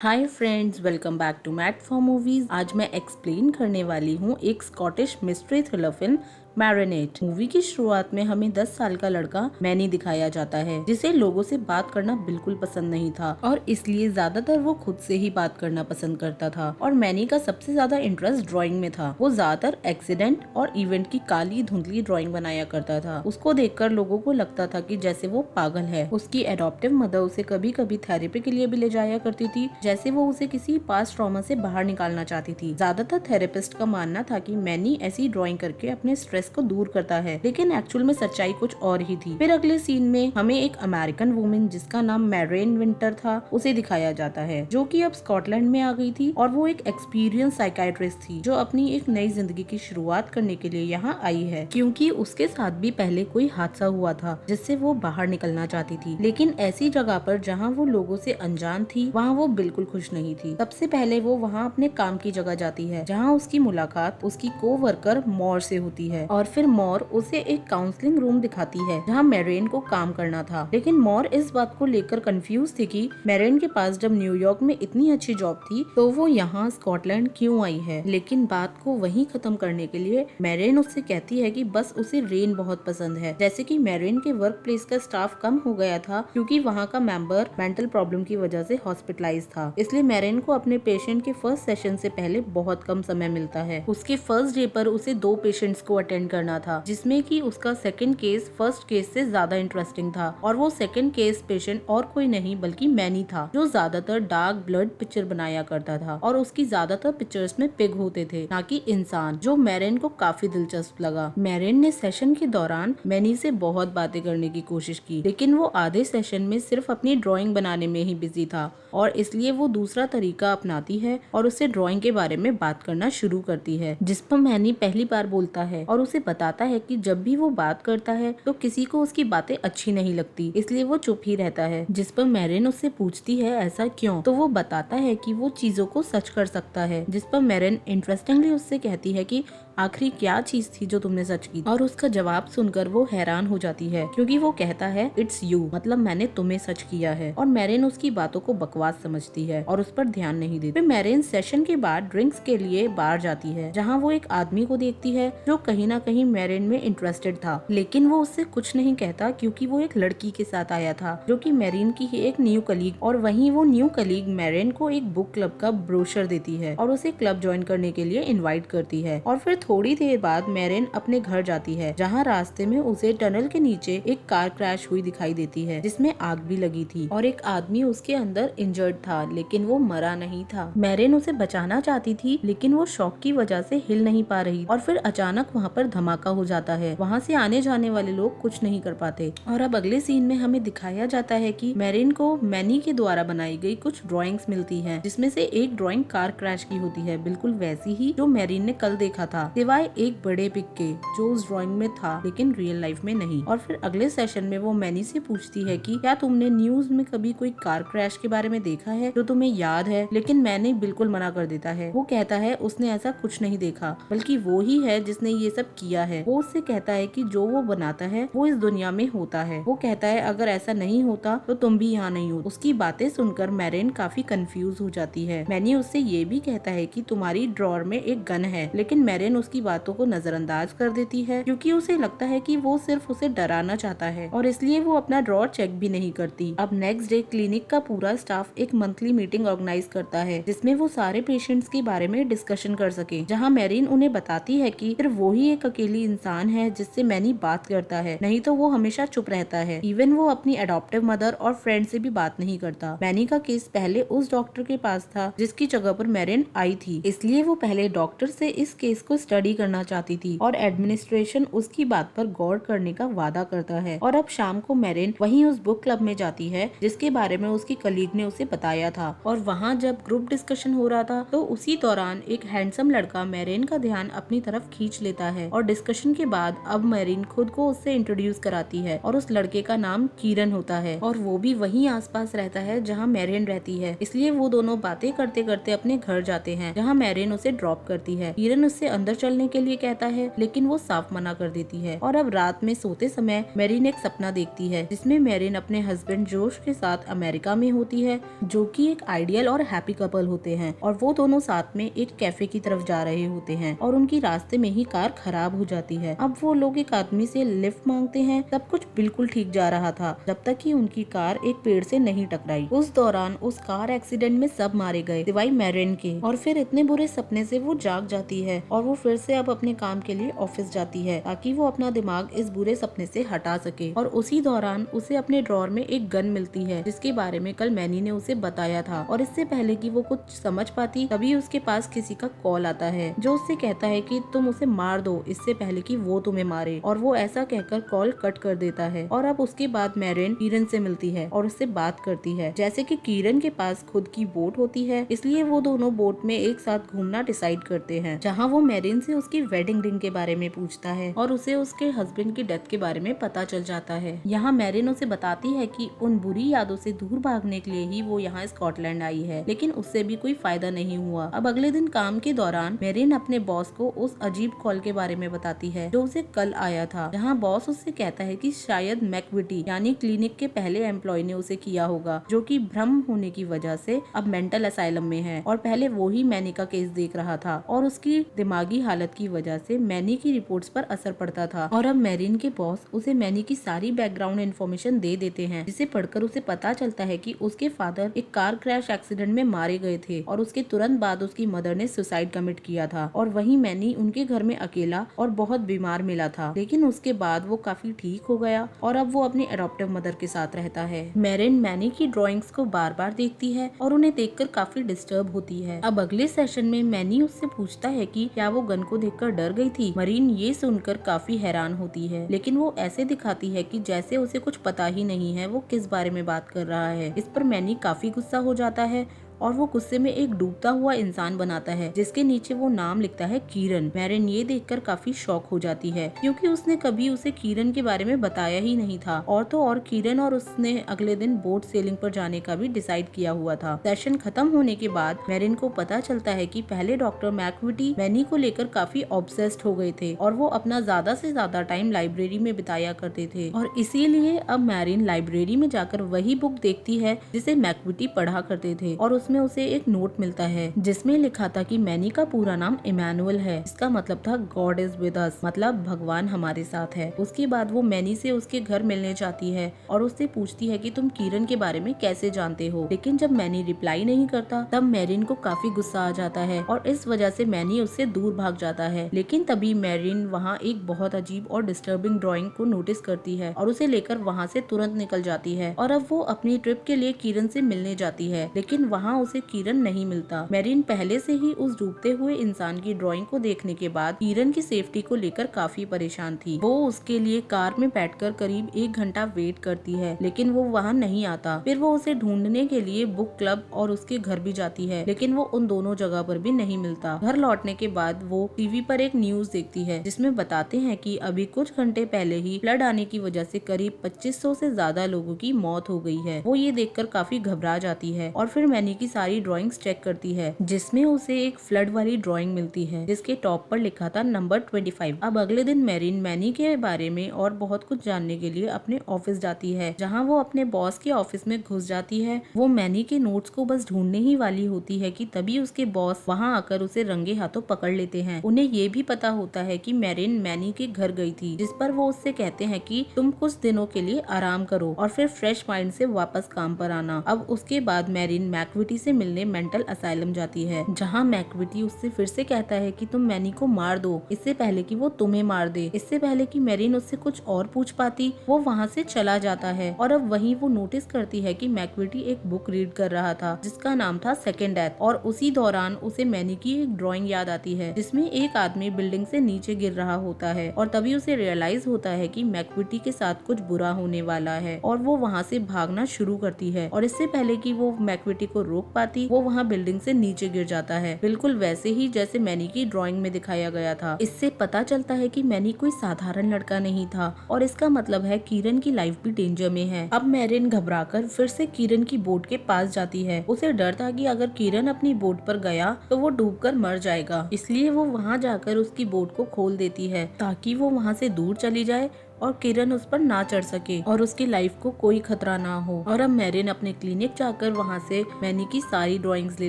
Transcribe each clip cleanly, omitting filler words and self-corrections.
Hi friends, welcome back to Matt for movies. आज मैं explain करने वाली हूँ एक Scottish mystery thriller film Marionette. Movie की शुरुआत में हमें 10 साल का लड़का मैनी दिखाया जाता है, जिसे लोगों से बात करना बिल्कुल पसंद नहीं था और इसलिए ज्यादातर वो खुद से ही बात करना पसंद करता था। और मैनी का सबसे ज्यादा इंटरेस्ट ड्राइंग में था। वो ज्यादातर एक्सीडेंट और इवेंट की काली धुंधली ड्राइंग बनाया करता था। उसको देखकर लोगों को लगता था कि जैसे वो पागल है। उसकी एडॉप्टिव मदर उसे कभी कभी थेरेपी के लिए भी ले जाया करती थी, जैसे वो उसे किसी पास्ट ट्रॉमा से बाहर निकालना चाहती थी। ज्यादातर थेरेपिस्ट का मानना था कि मैनी ऐसी ड्राइंग करके अपने स्ट्रेस को दूर करता है, लेकिन एक्चुअल में सच्चाई कुछ और ही थी। फिर अगले सीन में हमें एक अमेरिकन वुमेन जिसका नाम मैरेन विंटर था उसे दिखाया जाता है, जो कि अब स्कॉटलैंड में आ गई थी और वो एक एक्सपीरियंस साइकाइट्रिस्ट थी जो अपनी एक नई जिंदगी की शुरुआत करने के लिए यहाँ आई है, क्योंकि उसके साथ भी पहले कोई हादसा हुआ था जिससे वो बाहर निकलना चाहती थी। लेकिन ऐसी जगह पर जहाँ वो लोगों से अनजान थी, वहाँ वो बिल्कुल खुश नहीं थी। सबसे पहले वो वहाँ अपने काम की जगह जाती है, जहाँ उसकी मुलाकात उसकी कोवर्कर मॉर से होती है और फिर मॉर उसे एक काउंसलिंग रूम दिखाती है जहाँ मैरेन को काम करना था। लेकिन मॉर इस बात को लेकर कंफ्यूज थी कि मैरेन के पास जब न्यूयॉर्क में इतनी अच्छी जॉब थी तो वो यहाँ स्कॉटलैंड क्यों आई है। लेकिन बात को वहीं खत्म करने के लिए मैरेन उससे कहती है कि बस उसे रेन बहुत पसंद है। जैसे कि मैरेन के वर्क प्लेस का स्टाफ कम हो गया था क्योंकि वहाँ का मेंबर मेंटल प्रॉब्लम की वजह से हॉस्पिटलाइज था, इसलिए मैरेन को अपने पेशेंट के फर्स्ट सेशन से पहले बहुत कम समय मिलता है। उसके फर्स्ट डे पर उसे 2 पेशेंट्स को अटेंड करना था, जिसमें कि उसका सेकंड केस फर्स्ट केस से ज्यादा इंटरेस्टिंग था। और वो सेकंड केस पेशेंट और कोई नहीं बल्कि मैनी था, जो ज्यादातर डार्क ब्लड पिक्चर बनाया करता था और उसकी ज्यादातर पिक्चर्स में पिग होते थे, ना कि इंसान, जो मैरेन को काफी दिलचस्प लगा। मैरेन ने सेशन के दौरान मैनी से बहुत बातें करने की कोशिश की, लेकिन वो आधे सेशन में सिर्फ अपनी ड्राइंग बनाने में ही बिजी था और इसलिए वो दूसरा तरीका अपनाती है और उससे ड्राइंग के बारे में बात करना शुरू करती है, जिस पर मैनी पहली बार बोलता है और उसे बताता है कि जब भी वो बात करता है तो किसी को उसकी बातें अच्छी नहीं लगती, इसलिए वो चुप ही रहता है। जिस पर मैरेन उससे पूछती है ऐसा क्यों, तो वो बताता है कि वो चीजों को सच कर सकता है। जिस पर मैरेन इंटरेस्टिंगली उससे कहती है कि आखिरी क्या चीज थी जो तुमने सच की, और उसका जवाब सुनकर वो हैरान हो जाती है क्योंकि वो कहता है इट्स यू, मतलब मैंने तुम्हें सच किया है। और मैरेन उसकी बातों को बकवास समझती है और उस पर ध्यान नहीं देती। फिर मैरेन सेशन के बाद ड्रिंक्स के लिए बार जाती है, जहाँ वो एक आदमी को देखती है जो कहीं ना कहीं मैरेन में इंटरेस्टेड था, लेकिन वो उससे कुछ नहीं कहता क्योंकि वो एक लड़की के साथ आया था जो कि मैरेन की ही एक न्यू कलीग, और वहीं वो न्यू कलीग मैरेन को एक बुक क्लब का ब्रोशर देती है और उसे क्लब ज्वाइन करने के लिए इनवाइट करती है। और फिर थोड़ी देर बाद मैरेन अपने घर जाती है, जहाँ रास्ते में उसे टनल के नीचे एक कार क्रैश हुई दिखाई देती है जिसमें आग भी लगी थी और एक आदमी उसके अंदर इंजर्ड था, लेकिन वो मरा नहीं था। मैरेन उसे बचाना चाहती थी, लेकिन वो शॉक की वजह से हिल नहीं पा रही और फिर अचानक वहाँ पर धमाका हो जाता है। वहाँ से आने जाने वाले लोग कुछ नहीं कर पाते। और अब अगले सीन में हमें दिखाया जाता है कि मैरेन को मैनी के द्वारा बनाई गई कुछ ड्राइंग्स मिलती हैं, जिसमें से एक ड्राइंग कार क्रैश की होती है, बिल्कुल वैसी ही जो मैरेन ने कल देखा था, सिवाय एक बड़े पिग के जो उस ड्राइंग में था लेकिन रियल लाइफ में नहीं। और फिर अगले सेशन में वो मैनी से पूछती है कि क्या तुमने न्यूज में कभी कोई कार क्रैश के बारे में देखा है जो तुम्हें याद है, लेकिन मैनी बिल्कुल मना कर देता है। वो कहता है उसने ऐसा कुछ नहीं देखा, बल्कि वो ही है जिसने ये सब किया है। वो उससे कहता है कि जो वो बनाता है वो इस दुनिया में होता है। वो कहता है अगर ऐसा नहीं होता तो तुम भी यहाँ नहीं हो। उसकी बातें सुनकर मैरेन काफी कंफ्यूज हो जाती है। मैनी उससे ये भी कहता है कि तुम्हारी ड्रॉर में एक गन है, लेकिन मैरेन उसकी बातों को नजरअंदाज कर देती है क्योंकि उसे लगता है कि वो सिर्फ उसे डराना चाहता है और इसलिए वो अपना ड्रॉर चेक भी नहीं करती। अब नेक्स्ट डे क्लिनिक का पूरा स्टाफ एक मंथली मीटिंग ऑर्गेनाइज करता है, जिसमें वो सारे पेशेंट्स के बारे में डिस्कशन कर सके, जहाँ मैरीन उन्हें बताती है कि सिर्फ वो ही एक अकेली इंसान है जिससे मैनी बात करता है, नहीं तो वो हमेशा चुप रहता है। इवन वो अपनी एडॉप्टिव मदर और फ्रेंड से भी बात नहीं करता। मैनी का केस पहले उस डॉक्टर के पास था जिसकी जगह पर मैरिन आई थी, इसलिए वो पहले डॉक्टर से इस केस को स्टडी करना चाहती थी और एडमिनिस्ट्रेशन उसकी बात पर गौर करने का वादा करता है। और अब शाम को मैरिन वहीं उस बुक क्लब में जाती है जिसके बारे में उसकी कलीग ने उसे बताया था, और वहाँ जब ग्रुप डिस्कशन हो रहा था तो उसी दौरान एक हैंडसम लड़का मैरिन का ध्यान अपनी तरफ खींच लेता है और डिस्कशन के बाद अब मैरिन खुद को उससे इंट्रोड्यूस कराती है और उस लड़के का नाम कीरन होता है और वो भी वहीं आसपास रहता है जहाँ मैरिन रहती है। इसलिए वो दोनों बातें करते करते अपने घर जाते हैं, जहाँ मैरिन उसे ड्रॉप करती है। कीरन उससे अंदर चलने के लिए कहता है, लेकिन वो साफ मना कर देती है। और अब रात में सोते समय मैरिन एक सपना देखती है जिसमें मैरिन अपने हस्बैंड जोश के साथ अमेरिका में होती है जो कि एक आइडियल और हैप्पी कपल होते हैं, और वो दोनों साथ में एक कैफे की तरफ जा रहे होते हैं और उनकी रास्ते में ही कार खराब हो जाती है। अब वो लोग एक आदमी से लिफ्ट मांगते हैं। सब कुछ बिल्कुल ठीक जा रहा था जब तक कि उनकी कार एक पेड़ से नहीं टकराई। उस दौरान उस कार एक्सीडेंट में सब मारे गए सिवाय मैरिन के, और फिर इतने बुरे सपने से वो जाग जाती है और वो फिर से अब अपने काम के लिए ऑफिस जाती है ताकि वो अपना दिमाग इस बुरे सपने से हटा सके। और उसी दौरान उसे अपने ड्रॉर में एक गन मिलती है जिसके बारे में कल मैनी ने उसे बताया था, और इससे पहले कि वो कुछ समझ पाती तभी उसके पास किसी का कॉल आता है जो उससे कहता है कि तुम उसे मार दो इससे पहले कि वो तुम्हें मारे, और वो ऐसा कहकर कॉल कट कर देता है। और अब उसके बाद मैरिन कीरन से मिलती है और उससे बात करती है। जैसे कि कीरन के पास खुद की बोट होती है, इसलिए वो दोनों बोट में एक साथ घूमना डिसाइड करते हैं, जहाँ वो मैरिन से उसकी वेडिंग रिंग के बारे में पूछता है और उसे उसके हस्बैंड की डेथ के बारे में पता चल जाता है। यहाँ मैरिन उसे बताती है कि उन बुरी यादों से दूर भागने के लिए ही वो यहाँ स्कॉटलैंड आई है, लेकिन उससे भी कोई फायदा नहीं हुआ। अब अगले दिन काम के दौरान मैरिन अपने बॉस को उस अजीब कॉल के बारे में बताती है जो उसे कल आया था, जहाँ बॉस उससे कहता है कि शायद मैकविटी यानी क्लिनिक के पहले एम्प्लॉय ने उसे किया होगा, जो कि भ्रम होने की वजह से अब मेंटल असाइलम में है, और पहले वो ही मैनी का केस देख रहा था और उसकी दिमागी हालत की वजह से मैनी की रिपोर्ट्स पर असर पड़ता था। और अब मैरिन के बॉस उसे मैनी की सारी बैकग्राउंड इन्फॉर्मेशन दे देते हैं, जिसे पढ़कर उसे पता चलता है कि उसके फादर एक कार क्रैश एक्सीडेंट में मारे गए थे और उसके तुरंत बाद उसकी मदर ने सुसाइड कमिट किया था, और वहीं मैनी उनके घर में अकेला और बहुत बीमार मिला था, लेकिन उसके बाद वो काफी ठीक हो गया और अब वो अपनी एडॉप्टिव मदर के साथ रहता है। मैरिन मैनी की ड्राइंग्स को बार बार देखती है और उन्हें देखकर काफी डिस्टर्ब होती है। अब अगले सेशन में मैनी उससे पूछता है कि क्या वो गन को देखकर डर गई थी। मरीन ये सुनकर काफी हैरान होती है, लेकिन वो ऐसे दिखाती है कि जैसे उसे कुछ पता ही नहीं है वो किस बारे में बात कर रहा है। इस पर मैनी काफी गुस्सा हो जाता है और वो गुस्से में एक डूबता हुआ इंसान बनाता है जिसके नीचे वो नाम लिखता है कीरन। मैरिन ये देखकर काफी शॉक हो जाती है क्योंकि उसने कभी उसे कीरन के बारे में बताया ही नहीं था, और तो और कीरन और उसने अगले दिन बोट सेलिंग पर जाने का भी डिसाइड किया हुआ था। सेशन खत्म होने के बाद मैरिन को पता चलता है कि पहले डॉक्टर मैकविटी मैनी को लेकर काफी ऑब्सेस्ड हो गए थे और वो अपना ज्यादा से ज्यादा टाइम लाइब्रेरी में बिताया करते थे, और इसीलिए अब मैरिन लाइब्रेरी में जाकर वही बुक देखती है जिसे मैकविटी पढ़ा करते थे, और उसमें उसे एक नोट मिलता है जिसमें लिखा था कि मैनी का पूरा नाम इमैनुअल है। इसका मतलब था गॉड इज विद अस, मतलब भगवान हमारे साथ है। उसके बाद वो मैनी से उसके घर मिलने जाती है और उससे पूछती है कि तुम कीरन के बारे में कैसे जानते हो, लेकिन जब मैनी रिप्लाई नहीं करता तब मैरिन को काफी गुस्सा आ जाता है और इस वजह से मैनी उससे दूर भाग जाता है। लेकिन तभी मैरिन वहाँ एक बहुत अजीब और डिस्टर्बिंग ड्राइंग को नोटिस करती है और उसे लेकर वहाँ से तुरंत निकल जाती है, और अब वो अपनी ट्रिप के लिए कीरन से मिलने जाती है, लेकिन वहाँ उसे कीरन नहीं मिलता। मैरिन पहले से ही उस डूबते हुए इंसान की ड्राइंग को देखने के बाद कीरन की सेफ्टी को लेकर काफी परेशान थी। वो उसके लिए कार में बैठकर करीब 1 घंटा वेट करती है, लेकिन वो वहाँ नहीं आता। फिर वो उसे ढूंढने के लिए बुक क्लब और उसके घर भी जाती है, लेकिन वो उन दोनों जगह पर भी नहीं मिलता। घर लौटने के बाद वो टीवी पर एक न्यूज देखती है जिसमें बताते हैं कि अभी कुछ घंटे पहले ही फ्लड आने की वजह से करीब 2500 से ज्यादा लोगों की मौत हो गई है। वो ये देखकर काफी घबरा जाती है और फिर मैनी की सारी ड्राइंग्स चेक करती है जिसमें उसे एक फ्लड वाली ड्राइंग मिलती है जिसके टॉप पर लिखा था नंबर 25। अब अगले दिन मैरिन मैनी के बारे में और बहुत कुछ जानने के लिए अपने ऑफिस जाती है, जहाँ वो अपने बॉस के ऑफिस में घुस जाती है। वो मैनी के नोट्स को बस ढूंढने ही वाली होती है कि तभी उसके बॉस वहाँ आकर उसे रंगे हाथों पकड़ लेते हैं। उन्हें ये भी पता होता है कि मैरिन मैनी के घर गई थी, जिस पर वो उससे कहते हैं कि तुम कुछ दिनों के लिए आराम करो और फिर फ्रेश माइंड से वापस काम पर आना। अब उसके बाद मैरिन मैकविटी से मिलने मेंटल असाइलम जाती है, जहाँ मैकविटी उससे फिर से कहता है कि तुम मैनी को मार दो इससे पहले कि वो तुम्हें मार दे। इससे पहले कि मैरिन उससे कुछ और पूछ पाती वो वहाँ से चला जाता है, और अब वहीं वो नोटिस करती है कि मैकविटी एक बुक रीड कर रहा था जिसका नाम था सेकंड डेथ, और उसी दौरान उसे मैनी की एक ड्राइंग याद आती है जिसमें एक आदमी बिल्डिंग से नीचे गिर रहा होता है, और तभी उसे रियलाइज होता है कि मैकविटी के साथ कुछ बुरा होने वाला है और वो वहाँ से भागना शुरू करती है। और इससे पहले कि वो मैकविटी को रोक पाती वो वहाँ बिल्डिंग से नीचे गिर जाता है, बिल्कुल वैसे ही जैसे मैनी की ड्राइंग में दिखाया गया था। इससे पता चलता है कि मैनी कोई साधारण लड़का नहीं था और इसका मतलब है कीरन की लाइफ भी डेंजर में है। अब मैरिन घबराकर फिर से कीरन की बोट के पास जाती है। उसे डर था कि अगर कीरन अपनी बोट पर गया तो वो डूबकर मर जाएगा, इसलिए वो वहाँ जाकर उसकी बोट को खोल देती है ताकि वो वहाँ से दूर चली जाए और किरण उस पर ना चढ़ सके और उसकी लाइफ को कोई खतरा ना हो। और अब मैरिन अपने क्लिनिक जाकर वहाँ से मैनी की सारी ड्राइंग्स ले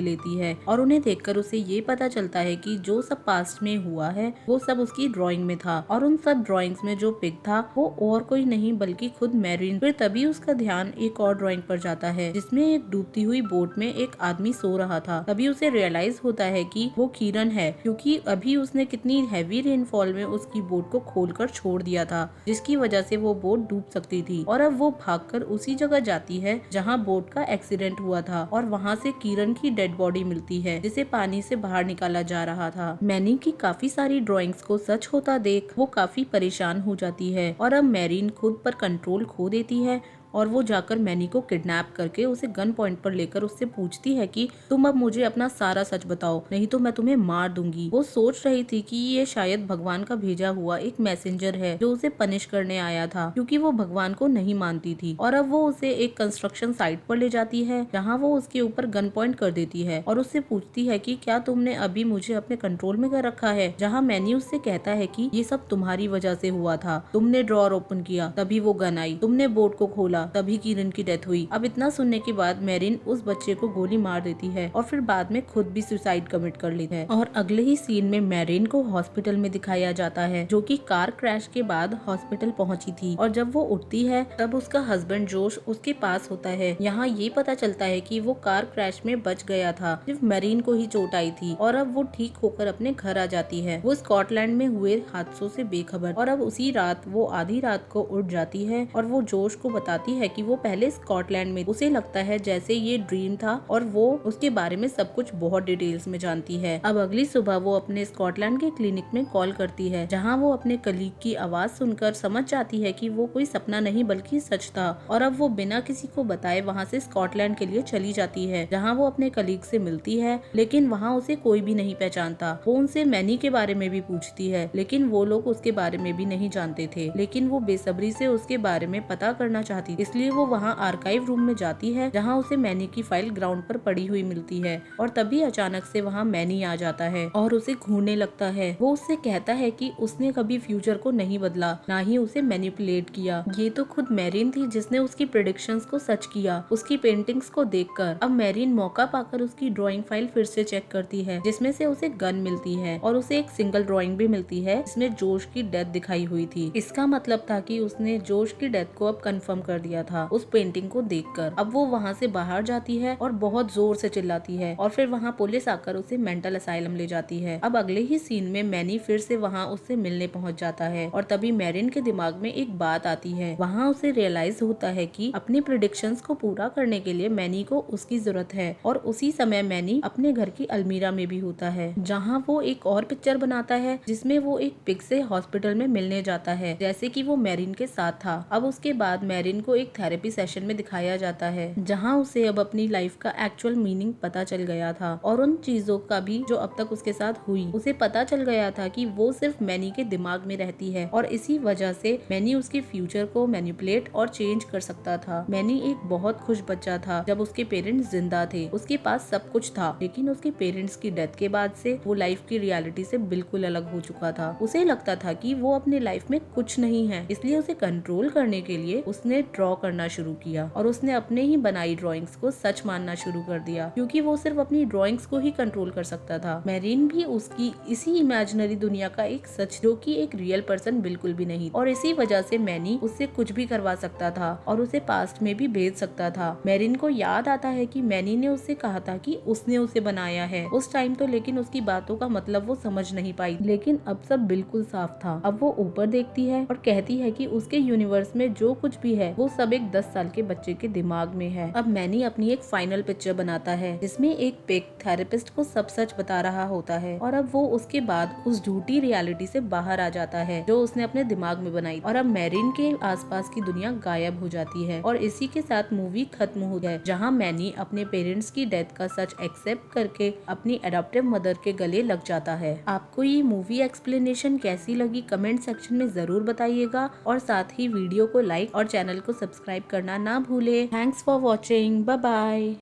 लेती है और उन्हें देखकर उसे ये पता चलता है कि जो सब पास्ट में हुआ है वो सब उसकी ड्राइंग में था और उन सब ड्राइंग्स में जो पिग था वो और कोई नहीं बल्कि खुद मैरिन। फिर तभी उसका ध्यान एक और ड्राइंग पर जाता है जिसमें एक डूबती हुई बोट में एक आदमी सो रहा था। तभी उसे रियलाइज होता है कि वो किरण है, क्योंकि अभी उसने कितनी हैवी रेनफॉल में उसकी बोट को खोलकर छोड़ दिया था जिसकी वजह से वो बोट डूब सकती थी। और अब वो भागकर उसी जगह जाती है जहाँ बोट का एक्सीडेंट हुआ था और वहाँ से किरण की डेड बॉडी मिलती है जिसे पानी से बाहर निकाला जा रहा था। मैनी की काफी सारी ड्राइंग्स को सच होता देख वो काफी परेशान हो जाती है और अब मैरिन खुद पर कंट्रोल खो देती है और वो जाकर मैनी को किडनैप करके उसे गन पॉइंट पर लेकर उससे पूछती है कि तुम अब मुझे अपना सारा सच बताओ, नहीं तो मैं तुम्हें मार दूंगी। वो सोच रही थी कि ये शायद भगवान का भेजा हुआ एक मैसेंजर है जो उसे पनिश करने आया था, क्योंकि वो भगवान को नहीं मानती थी। और अब वो उसे एक कंस्ट्रक्शन साइट पर ले जाती है जहाँ वो उसके ऊपर गन पॉइंट कर देती है और उससे पूछती है कि क्या तुमने अभी मुझे अपने कंट्रोल में कर रखा है। जहाँ मैनी उससे कहता है कि ये सब तुम्हारी वजह से हुआ था, तुमने ड्रॉर ओपन किया तभी वो गन आई, तुमने बोट को खोला तभी किरण की डेथ हुई। अब इतना सुनने के बाद मैरिन उस बच्चे को गोली मार देती है और फिर बाद में खुद भी सुसाइड कमिट कर लेती है। और अगले ही सीन में मैरिन को हॉस्पिटल में दिखाया जाता है जो कि कार क्रैश के बाद हॉस्पिटल पहुंची थी। और जब वो उठती है तब उसका हस्बैंड जोश उसके पास होता है। यहाँ ये पता चलता है कि वो कार क्रैश में बच गया था, सिर्फ मैरिन को ही चोट आई थी और अब वो ठीक होकर अपने घर आ जाती है। वो स्कॉटलैंड में हुए हादसों से बेखबर और अब उसी रात वो आधी रात को उठ जाती है और वो जोश को बताती है कि वो पहले स्कॉटलैंड में, उसे लगता है जैसे ये ड्रीम था और वो उसके बारे में सब कुछ बहुत डिटेल्स में जानती है। अब अगली सुबह वो अपने स्कॉटलैंड के क्लिनिक में कॉल करती है जहाँ वो अपने कलीग की आवाज सुनकर समझ जाती है कि वो कोई सपना नहीं बल्कि सच था। और अब वो बिना किसी को बताए वहाँ से स्कॉटलैंड के लिए चली जाती है जहाँ वो अपने कलीग से मिलती है, लेकिन वहाँ उसे कोई भी नहीं पहचानता। वो उनसे मैनी के बारे में भी पूछती है लेकिन वो लोग उसके बारे में भी नहीं जानते थे, लेकिन वो बेसब्री से उसके बारे में पता करना चाहती, इसलिए वो वहाँ आर्काइव रूम में जाती है जहाँ उसे मैनी की फाइल ग्राउंड पर पड़ी हुई मिलती है। और तभी अचानक से वहाँ मैनी आ जाता है और उसे घूरने लगता है। वो उससे कहता है कि उसने कभी फ्यूचर को नहीं बदला, ना ही उसे मैनिपुलेट किया। ये तो खुद मैरिन थी जिसने उसकी प्रेडिक्शंस को सच किया उसकी पेंटिंग्स को देखकर। अब मैरिन मौका पाकर उसकी ड्राइंग फाइल फिर से चेक करती है जिसमें से उसे गन मिलती है और उसे एक सिंगल ड्राइंग भी मिलती है जिसमें जोश की डेथ दिखाई हुई थी। इसका मतलब था कि उसने जोश की डेथ को अब कंफर्म कर दिया था उस पेंटिंग को देखकर। अब वो वहाँ से बाहर जाती है और बहुत जोर से चिल्लाती है और फिर वहाँ पुलिस आकर उसे मेंटल असाइलम ले जाती है। अब अगले ही सीन में मैनी फिर से वहाँ उससे मिलने पहुँच जाता है और तभी मैरिन के दिमाग में एक बात आती है। वहाँ उसे रियलाइज होता है कि अपनी प्रेडिक्शंस को पूरा करने के लिए मैनी को उसकी जरूरत है। और उसी समय मैनी अपने घर की अलमीरा में भी होता है जहाँ वो एक और पिक्चर बनाता है जिसमें वो एक पिग से हॉस्पिटल में मिलने जाता है जैसे कि वो मैरिन के साथ था। अब उसके बाद मैरिन को एक थेरेपी सेशन में दिखाया जाता है जहाँ उसे अब अपनी लाइफ का एक्चुअल मीनिंग पता चल गया था और उन चीजों का भी जो अब तक उसके साथ हुई। उसे पता चल गया था कि वो सिर्फ मैनी के दिमाग में रहती है और इसी वजह से मैनी उसके फ्यूचर को मैनिपुलेट और चेंज कर सकता था। मैनी एक बहुत खुश बच्चा था जब उसके पेरेंट्स जिंदा थे, उसके पास सब कुछ था, लेकिन उसके पेरेंट्स की डेथ के बाद से वो लाइफ की रियलिटी से बिल्कुल अलग हो चुका था। उसे लगता था कि वो अपने लाइफ में कुछ नहीं है, इसलिए उसे कंट्रोल करने के लिए उसने ड्रॉ करना शुरू किया और उसने अपने ही बनाई ड्राइंग्स को सच मानना शुरू कर दिया क्योंकि वो सिर्फ अपनी ड्राइंग्स को ही कंट्रोल कर सकता था। मैरिन भी उसकी इसी इमेजिनरी दुनिया का एक सच जो कि एक रियल पर्सन बिल्कुल भी नहीं, और इसी वजह से मैनी उससे कुछ भी करवा सकता था और उसे पास्ट में भी भेज सकता था। मैरिन को याद आता है कि मैनी ने उससे कहा था कि उसने उसे बनाया है उस टाइम तो, लेकिन उसकी बातों का मतलब वो समझ नहीं पाई। लेकिन अब सब बिल्कुल साफ था। अब वो ऊपर देखती है और कहती है कि उसके यूनिवर्स में जो कुछ भी है वो सब एक 10 साल के बच्चे के दिमाग में है। अब मैनी अपनी एक फाइनल पिक्चर बनाता है जिसमें एक पिग थेरेपिस्ट को सब सच बता रहा होता है और अब वो उसके बाद उस झूठी रियलिटी से बाहर आ जाता है जो उसने अपने दिमाग में बनाई और अब मैरिन के आसपास की दुनिया गायब हो जाती है और इसी के साथ मूवी खत्म हो जाए जहाँ मैनी अपने पेरेंट्स की डेथ का सच एक्सेप्ट करके अपनी एडॉप्टिव मदर के गले लग जाता है। आपको ये मूवी एक्सप्लेनेशन कैसी लगी कमेंट सेक्शन में जरूर बताइएगा और साथ ही वीडियो को लाइक और चैनल को सब्सक्राइब करना ना भूले। Thanks for watching, bye bye.